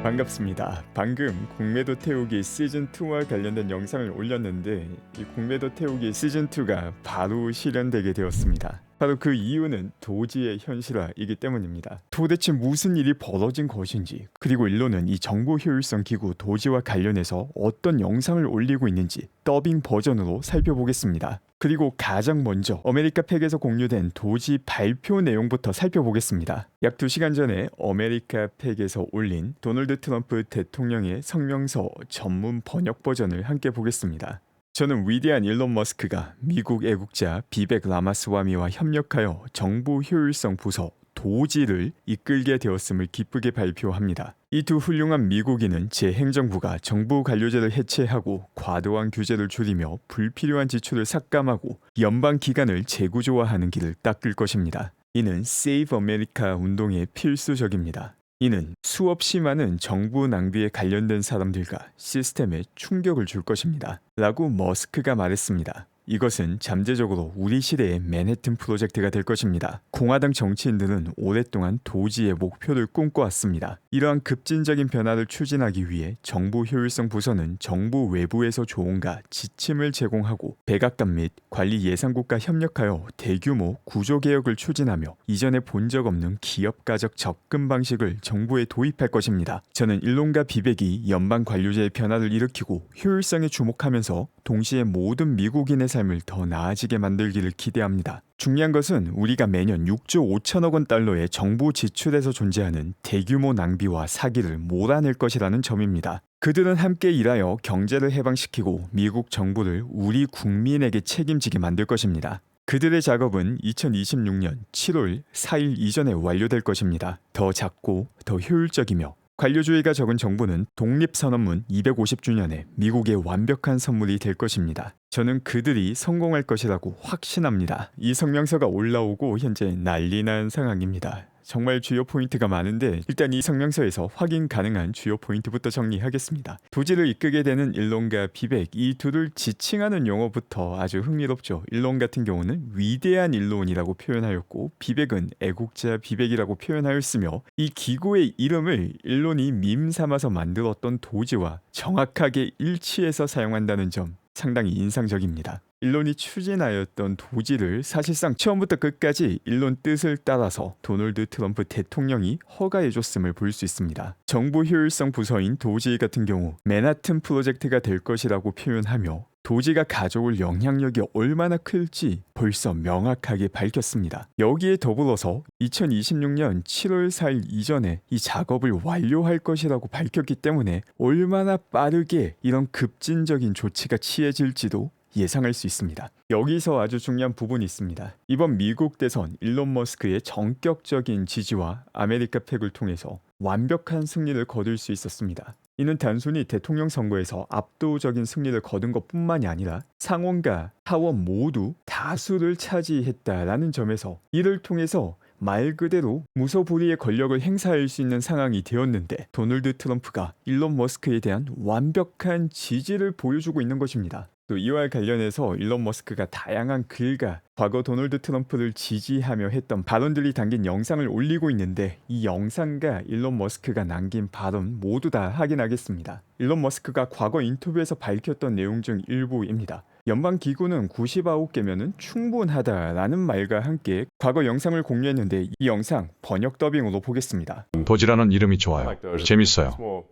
반갑습니다. 방금 공매도 태우기 시즌2와 관련된 영상을 올렸는데 이 공매도 태우기 시즌2가 바로 실현되게 되었습니다. 바로 그 이유는 도지의 현실화이기 때문입니다. 도대체 무슨 일이 벌어진 것인지, 그리고 일론은 이 정보 효율성 기구 도지와 관련해서 어떤 영상을 올리고 있는지 더빙 버전으로 살펴보겠습니다. 그리고 가장 먼저 어메리카 팩에서 공유된 도지 발표 내용부터 살펴보겠습니다. 약 2시간 전에 어메리카 팩에서 올린 도널드 트럼프 대통령의 성명서 전문 번역 버전을 함께 보겠습니다. 저는 위대한 일론 머스크가 미국 애국자 비백 라마스와미와 협력하여 정보 효율성 부서 도지를 이끌게 되었음을 기쁘게 발표합니다. 이 두 훌륭한 미국인은 제 행정부가 정부 관료제를 해체하고 과도한 규제를 줄이며 불필요한 지출을 삭감하고 연방 기관을 재구조화하는 길을 닦을 것입니다. 이는 Save America 운동의 필수적입니다. 이는 수없이 많은 정부 낭비에 관련된 사람들과 시스템에 충격을 줄 것입니다. 라고 머스크가 말했습니다. 이것은 잠재적으로 우리 시대의 맨해튼 프로젝트가 될 것입니다. 공화당 정치인들은 오랫동안 도지의 목표를 꿈꿔왔습니다. 이러한 급진적인 변화를 추진하기 위해 정부 효율성 부서는 정부 외부에서 조언과 지침을 제공하고 백악관 및 관리 예산국과 협력하여 대규모 구조개혁을 추진하며 이전에 본 적 없는 기업가적 접근 방식을 정부에 도입할 것입니다. 저는 일론과 비백이 연방 관료제의 변화를 일으키고 효율성에 주목하면서 동시에 모든 미국인의 삶을 더 나아지게 만들기를 기대합니다. 중요한 것은 우리가 매년 6조 5천억 원 달러의 정부 지출에서 존재하는 대규모 낭비와 사기를 몰아낼 것이라는 점입니다. 그들은 함께 일하여 경제를 해방시키고 미국 정부를 우리 국민에게 책임지게 만들 것입니다. 그들의 작업은 2026년 7월 4일 이전에 완료될 것입니다. 더 작고 더 효율적이며 관료주의가 적은 정부는 독립선언문 250주년에 미국의 완벽한 선물이 될 것입니다. 저는 그들이 성공할 것이라고 확신합니다. 이 성명서가 올라오고 현재 난리난 상황입니다. 정말 주요 포인트가 많은데 일단 이 성명서에서 확인 가능한 주요 포인트부터 정리하겠습니다. 도지를 이끌게 되는 일론과 비백, 이 둘을 지칭하는 용어부터 아주 흥미롭죠. 일론 같은 경우는 위대한 일론이라고 표현하였고 비백은 애국자 비백이라고 표현하였으며 이 기구의 이름을 일론이 밈 삼아서 만들었던 도지와 정확하게 일치해서 사용한다는 점 상당히 인상적입니다. 일론이 추진하였던 도지를 사실상 처음부터 끝까지 일론 뜻을 따라서 도널드 트럼프 대통령이 허가해줬음을 볼 수 있습니다. 정부 효율성 부서인 도지 같은 경우 맨하튼 프로젝트가 될 것이라고 표현하며 도지가 가져올 영향력이 얼마나 클지 벌써 명확하게 밝혔습니다. 여기에 더불어서 2026년 7월 4일 이전에 이 작업을 완료할 것이라고 밝혔기 때문에 얼마나 빠르게 이런 급진적인 조치가 취해질지도 예상할 수 있습니다. 여기서 아주 중요한 부분이 있습니다. 이번 미국 대선 일론 머스크의 전격적인 지지와 아메리카 팩을 통해서 완벽한 승리를 거둘 수 있었습니다. 이는 단순히 대통령 선거에서 압도적인 승리를 거둔 것뿐만이 아니라 상원과 하원 모두 다수를 차지했다라는 점에서 이를 통해서 말 그대로 무소불위의 권력을 행사할 수 있는 상황이 되었는데 도널드 트럼프가 일론 머스크에 대한 완벽한 지지를 보여주고 있는 것입니다. 또 이와 관련해서 일론 머스크가 다양한 글과 과거 도널드 트럼프를 지지하며 했던 발언들이 담긴 영상을 올리고 있는데 이 영상과 일론 머스크가 남긴 발언 모두 다 확인하겠습니다. 일론 머스크가 과거 인터뷰에서 밝혔던 내용 중 일부입니다. 연방 기구는 99개면은 충분하다라는 말과 함께 과거 영상을 공유했는데 이 영상 번역 더빙으로 보겠습니다. 도지라는 이름이 좋아요. 재밌어요.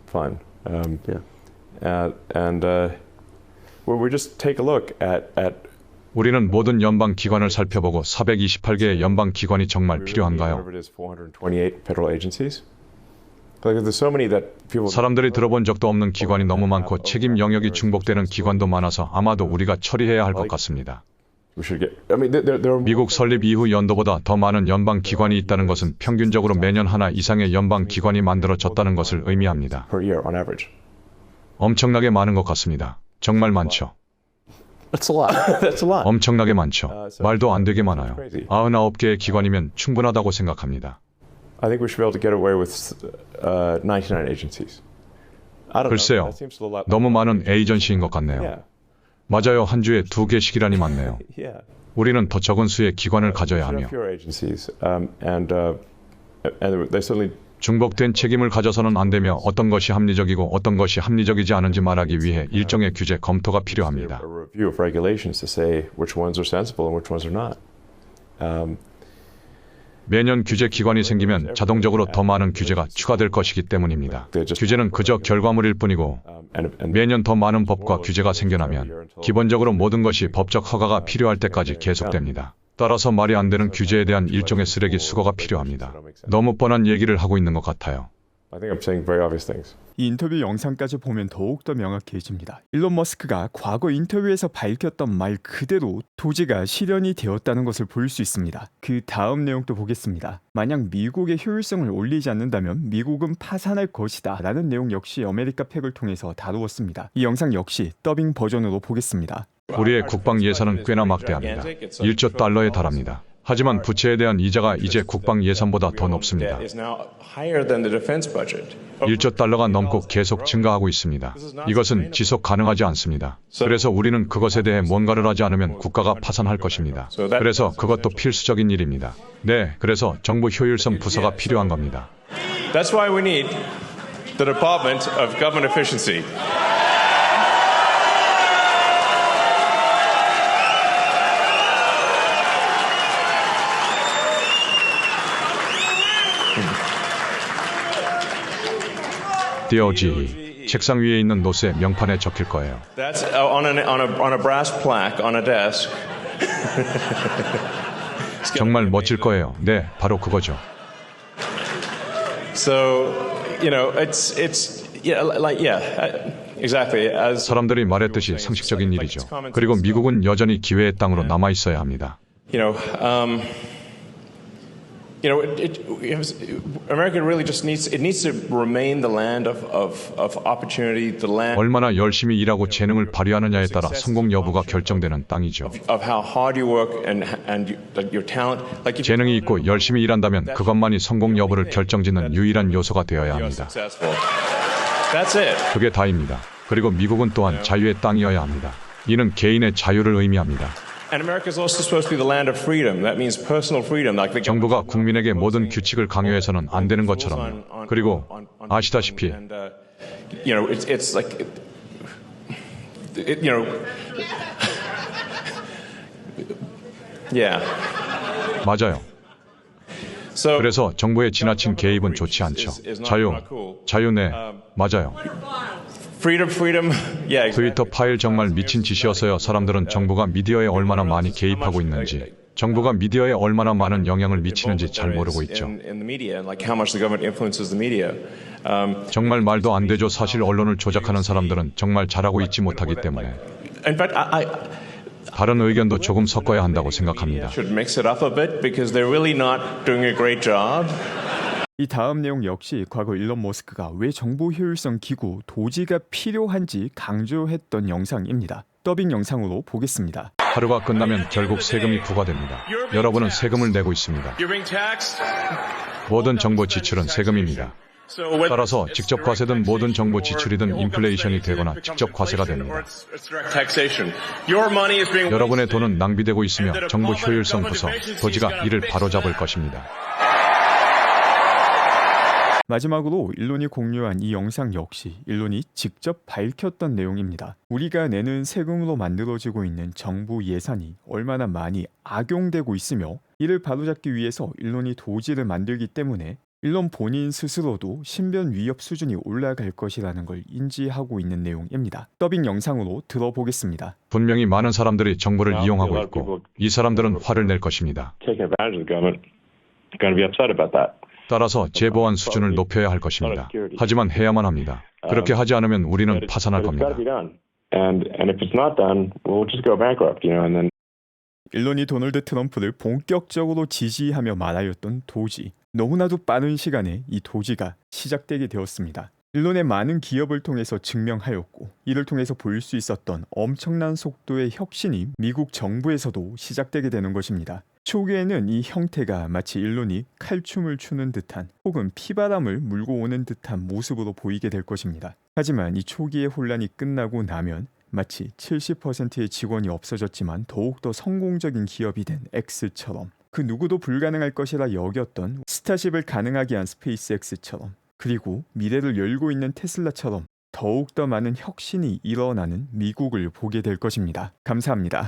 Fun. Well, we just take a look at 우리는 모든 연방 기관을 살펴보고 428개의 연방 기관이 정말 필요한가요? 사람들이 들어본 적도 없는 기관이 너무 많고 책임 영역이 중복되는 기관도 많아서 아마도 우리가 처리해야 할 것 같습니다. 미국 설립 이후 연도보다 더 많은 연방 기관이 있다는 것은 평균적으로 매년 하나 이상의 연방 기관이 만들어졌다는 것을 의미합니다. 엄청나게 많은 것 같습니다. 정말 많죠. 엄청나게 많죠. 말도 안 되게 많아요. 99개의 기관이면 충분하다고 생각합니다. 글쎄요. 너무 많은 에이전시인 것 같네요. 맞아요. 한 주에 2개씩이라니 많네요. 우리는 더 적은 수의 기관을 가져야 하며 중복된 책임을 가져서는 안 되며 어떤 것이 합리적이고 어떤 것이 합리적이지 않은지 말하기 위해 일종의 규제 검토가 필요합니다. A review of regulations to say which ones are sensible and which ones are not. 매년 규제 기관이 생기면 자동적으로 더 많은 규제가 추가될 것이기 때문입니다. 규제는 그저 결과물일 뿐이고 매년 더 많은 법과 규제가 생겨나면 기본적으로 모든 것이 법적 허가가 필요할 때까지 계속됩니다. 따라서 말이 안 되는 규제에 대한 일종의 쓰레기 수거가 필요합니다. 너무 뻔한 얘기를 하고 있는 것 같아요. I think I'm saying very obvious things. 이 인터뷰 영상까지 보면 더욱더 명확해집니다. 일론 머스크가 과거 인터뷰에서 밝혔던 말 그대로 도지가 실현이 되었다는 것을 볼 수 있습니다. 그 다음 내용도 보겠습니다. 만약 미국의 효율성을 올리지 않는다면 미국은 파산할 것이다 라는 내용 역시 아메리카 팩을 통해서 다루었습니다. 이 영상 역시 더빙 버전으로 보겠습니다. 우리의 국방 예산은 꽤나 막대합니다. 1조 달러에 달합니다. 하지만 부채에 대한 이자가 이제 국방 예산보다 더 높습니다. 1조 달러가 넘고 계속 증가하고 있습니다. 이것은 지속 가능하지 않습니다. 그래서 우리는 그것에 대해 뭔가를 하지 않으면 국가가 파산할 것입니다. 그래서 그것도 필수적인 일입니다. 네, 그래서 정부 효율성 부서가 필요한 겁니다. That's why we need the Department of Government Efficiency. DOGE 책상 위에 있는 노스의 명판에 적힐 거예요. That's on a brass plaque on a desk. 정말 멋질 거예요. 네, 바로 그거죠. So, it's exactly as 사람들이 말했듯이 상식적인 일이죠. 그리고 미국은 여전히 기회의 땅으로 남아 있어야 합니다. America really just needs to remain the land of opportunity, the land 얼마나 열심히 일하고 재능을 발휘하느냐에 따라 성공 여부가 결정되는 땅이죠. of how hard you work and your talent. Like if 재능이 있고 열심히 일한다면 그것만이 성공 여부를 결정짓는 유일한 요소가 되어야 you're 합니다. successful. That's it. 그게 다입니다. 그리고 미국은 또한 자유의 땅이어야 합니다. 이는 개인의 자유를 의미합니다. And America is also supposed to be the land of freedom. That means personal freedom. Like the 정부가 국민에게 모든 규칙을 강요해서는 안 되는 것처럼요. 그리고 아시다시피 it's like yeah. 맞아요. So 그래서 정부의 지나친 개입은 좋지 않죠. 자유 네, 맞아요. freedom. Yeah. 트위터 파일 정말 미친 짓이어서요. 사람들은 정부가 미디어에 얼마나 많이 개입하고 있는지, 정부가 미디어에 얼마나 많은 영향을 미치는지 잘 모르고 있죠. In the media and like how much the government influences the media. 정말 말도 안 되죠. 사실 언론을 조작하는 사람들은 정말 잘하고 있지 못하기 때문에 In fact, I 다른 의견도 조금 섞어야 한다고 생각합니다. should mix it up a bit because they're really not doing a great job. 이 다음 내용 역시 과거 일론 머스크가 왜 정보 효율성 기구 도지가 필요한지 강조했던 영상입니다. 더빙 영상으로 보겠습니다. 하루가 끝나면 결국 세금이 부과됩니다. 여러분은 세금을 내고 있습니다. You're being taxed. 모든 정보 지출은 세금입니다. 따라서 직접 과세든 모든 정보 지출이든 인플레이션이 되거나 직접 과세가 됩니다. 여러분의 돈은 낭비되고 있으며 정보 효율성 부서, 도지가 이를 바로잡을 것입니다. 마지막으로 일론이 공유한 이 영상 역시 일론이 직접 밝혔던 내용입니다. 우리가 내는 세금으로 만들어지고 있는 정부 예산이 얼마나 많이 악용되고 있으며 이를 바로잡기 위해서 일론이 도지를 만들기 때문에 일론 본인 스스로도 신변 위협 수준이 올라갈 것이라는 걸 인지하고 있는 내용입니다. 더빙 영상으로 들어보겠습니다. 분명히 많은 사람들이 정부를 이용하고 있고 이 사람들은 화를 낼 것입니다. Taking advantage of the government, going to be upset about that. 따라서 재보안 수준을 높여야 할 것입니다. 하지만 해야만 합니다. 그렇게 하지 않으면 우리는 파산할 But it's 겁니다. got to be done. And if it's not done, we'll just go bankrupt, and then. 일론이 도널드 트럼프를 본격적으로 지지하며 말하였던 도지. 너무나도 빠른 시간에 이 도지가 시작되게 되었습니다. 일론의 많은 기업을 통해서 증명하였고 이를 통해서 볼 수 있었던 엄청난 속도의 혁신이 미국 정부에서도 시작되게 되는 것입니다. 초기에는 이 형태가 마치 일론이 칼춤을 추는 듯한 혹은 피바람을 물고 오는 듯한 모습으로 보이게 될 것입니다. 하지만 이 초기의 혼란이 끝나고 나면 마치 70%의 직원이 없어졌지만 더욱더 성공적인 기업이 된 X처럼 그 누구도 불가능할 것이라 여겼던 스타쉽을 가능하게 한 스페이스X처럼, 그리고 미래를 열고 있는 테슬라처럼 더욱더 많은 혁신이 일어나는 미국을 보게 될 것입니다. 감사합니다.